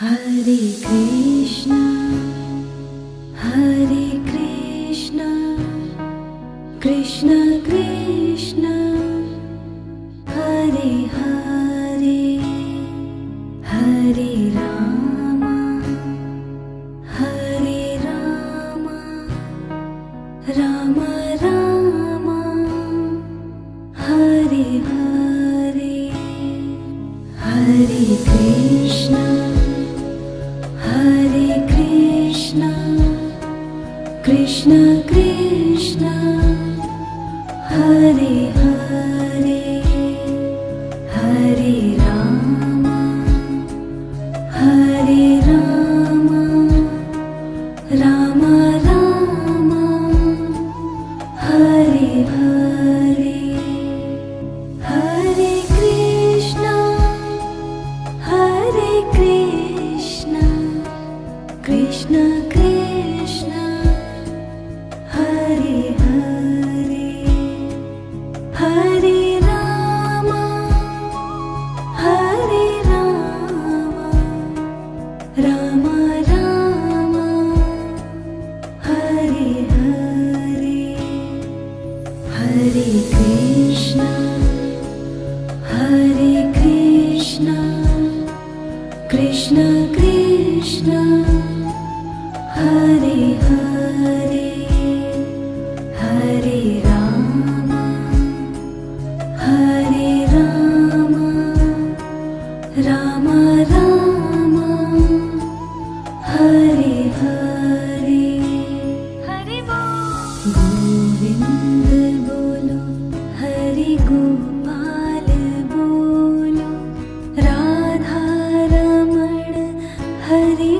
हरे कृष्णा कृष्ण कृष्ण हरे हरे हरे राम राम राम हरे हरे हरे कृष्णा कृष्ण कृष्ण हरे हरे हरे राम राम राम हरे हरे हरे कृष्णा कृष्ण कृष्ण हरे हरे हरे राम राम राम हरे हरे हरे कृष्णा कृष्ण कृष्ण हरे हरे हरे राम राम राम हरे हरे हरे गोविंद बोलो हरि गोपाल बोलो राधा रमण हरि